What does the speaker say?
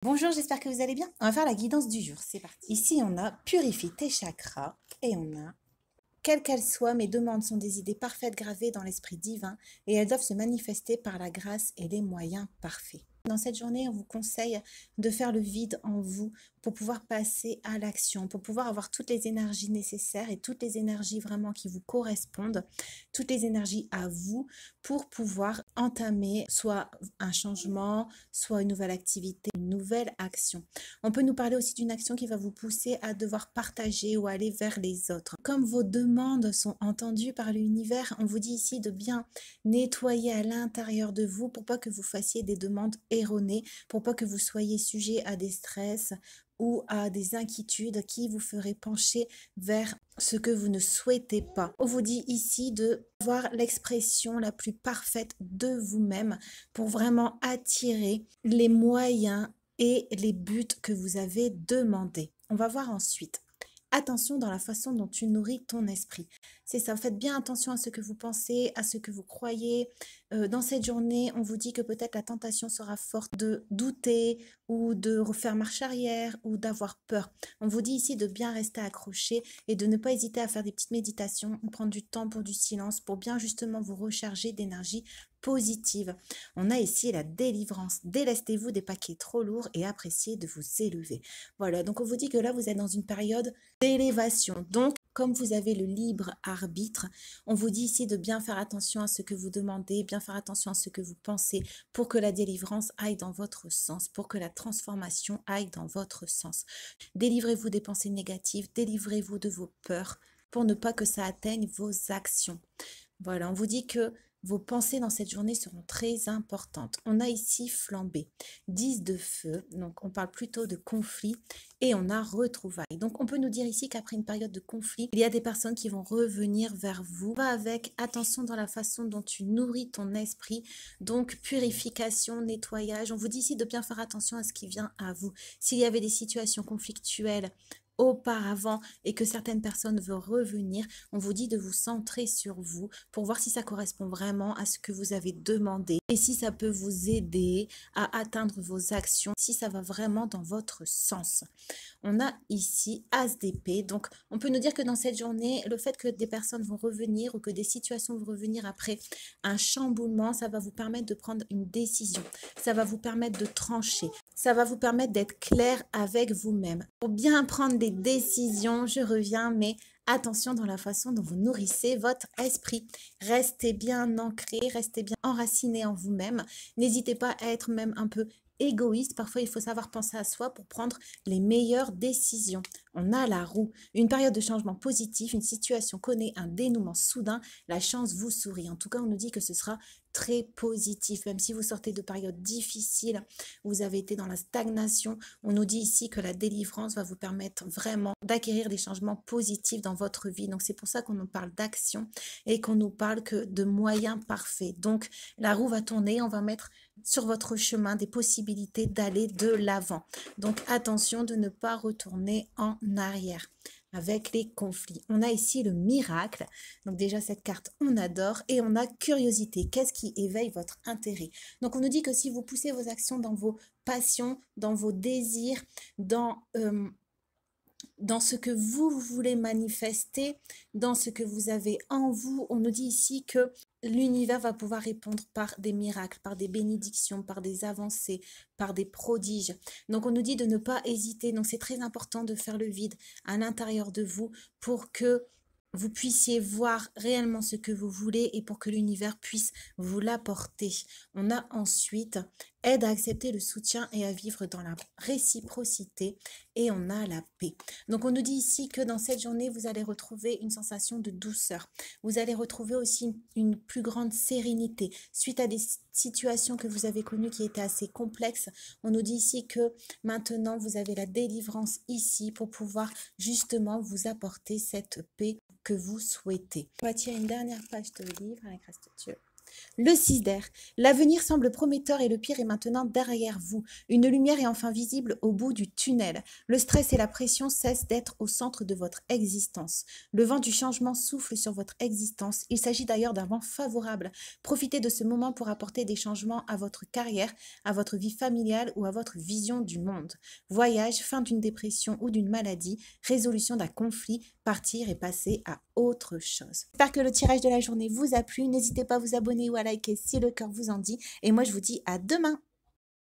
Bonjour, j'espère que vous allez bien. On va faire la guidance du jour, c'est parti. Ici, on a purifie tes chakras et on a quelles qu'elles soient, mes demandes sont des idées parfaites gravées dans l'esprit divin et elles doivent se manifester par la grâce et les moyens parfaits. Dans cette journée, on vous conseille de faire le vide en vous pour pouvoir passer à l'action, pour pouvoir avoir toutes les énergies nécessaires et toutes les énergies vraiment qui vous correspondent, toutes les énergies à vous pour pouvoir entamer soit un changement, soit une nouvelle activité, une nouvelle action. On peut nous parler aussi d'une action qui va vous pousser à devoir partager ou aller vers les autres. Comme vos demandes sont entendues par l'univers, on vous dit ici de bien nettoyer à l'intérieur de vous pour pas que vous fassiez des demandes erronées, pour pas que vous soyez sujet à des stress ou à des inquiétudes qui vous feraient pencher vers ce que vous ne souhaitez pas. On vous dit ici de voir l'expression la plus parfaite de vous-même pour vraiment attirer les moyens et les buts que vous avez demandés. On va voir ensuite. Attention dans la façon dont tu nourris ton esprit. C'est ça, faites bien attention à ce que vous pensez, à ce que vous croyez. Dans cette journée, on vous dit que peut-être la tentation sera forte de douter ou de refaire marche arrière ou d'avoir peur. On vous dit ici de bien rester accroché et de ne pas hésiter à faire des petites méditations, prendre du temps pour du silence, pour bien justement vous recharger d'énergie positive. On a ici la délivrance. Délestez-vous des paquets trop lourds et appréciez de vous élever. Voilà, donc on vous dit que là, vous êtes dans une période d'élévation. Donc, comme vous avez le libre arbitre, on vous dit ici de bien faire attention à ce que vous demandez, bien faire attention à ce que vous pensez pour que la délivrance aille dans votre sens, pour que la transformation aille dans votre sens. Délivrez-vous des pensées négatives, délivrez-vous de vos peurs pour ne pas que ça atteigne vos actions. Voilà, on vous dit que vos pensées dans cette journée seront très importantes. On a ici flambé, 10 de feu, donc on parle plutôt de conflit, et on a retrouvailles. Donc on peut nous dire ici qu'après une période de conflit, il y a des personnes qui vont revenir vers vous. Va avec attention dans la façon dont tu nourris ton esprit, donc purification, nettoyage. On vous dit ici de bien faire attention à ce qui vient à vous. S'il y avait des situations conflictuelles auparavant et que certaines personnes veulent revenir, on vous dit de vous centrer sur vous pour voir si ça correspond vraiment à ce que vous avez demandé et si ça peut vous aider à atteindre vos actions, si ça va vraiment dans votre sens. On a ici As d'épée, donc on peut nous dire que dans cette journée, le fait que des personnes vont revenir ou que des situations vont revenir après un chamboulement, ça va vous permettre de prendre une décision, ça va vous permettre de trancher, ça va vous permettre d'être clair avec vous-même. Pour bien prendre des décisions, je reviens, mais attention dans la façon dont vous nourrissez votre esprit. Restez bien ancré, restez bien enraciné en vous-même. N'hésitez pas à être même un peu égoïste. Parfois, il faut savoir penser à soi pour prendre les meilleures décisions. On a la roue, une période de changement positif, une situation connaît un dénouement soudain, la chance vous sourit. En tout cas, on nous dit que ce sera très positif, même si vous sortez de périodes difficiles, vous avez été dans la stagnation, on nous dit ici que la délivrance va vous permettre vraiment d'acquérir des changements positifs dans votre vie. Donc c'est pour ça qu'on nous parle d'action et qu'on nous parle que de moyens parfaits. Donc la roue va tourner, on va mettre sur votre chemin des possibilités d'aller de l'avant. Donc attention de ne pas retourner en arrière avec les conflits. On a ici le miracle. Donc déjà cette carte, on adore. Et on a curiosité. Qu'est-ce qui éveille votre intérêt? Donc on nous dit que si vous poussez vos actions dans vos passions, dans vos désirs, dans ce que vous voulez manifester, dans ce que vous avez en vous, on nous dit ici que l'univers va pouvoir répondre par des miracles, par des bénédictions, par des avancées, par des prodiges. Donc on nous dit de ne pas hésiter. Donc c'est très important de faire le vide à l'intérieur de vous pour que vous puissiez voir réellement ce que vous voulez et pour que l'univers puisse vous l'apporter. On a ensuite aide à accepter le soutien et à vivre dans la réciprocité et on a la paix. Donc on nous dit ici que dans cette journée, vous allez retrouver une sensation de douceur. Vous allez retrouver aussi une plus grande sérénité. Suite à des situations que vous avez connues qui étaient assez complexes, on nous dit ici que maintenant vous avez la délivrance ici pour pouvoir justement vous apporter cette paix que vous souhaitez. On va tirer une dernière page de livre avec reste Dieu. Le 6 d'air. L'avenir semble prometteur et le pire est maintenant derrière vous. Une lumière est enfin visible au bout du tunnel. Le stress et la pression cessent d'être au centre de votre existence. Le vent du changement souffle sur votre existence. Il s'agit d'ailleurs d'un vent favorable. Profitez de ce moment pour apporter des changements à votre carrière, à votre vie familiale ou à votre vision du monde. Voyage, fin d'une dépression ou d'une maladie, résolution d'un conflit, partir et passer à autre chose. J'espère que le tirage de la journée vous a plu. N'hésitez pas à vous abonner ou à liker si le cœur vous en dit. Et moi, je vous dis à demain.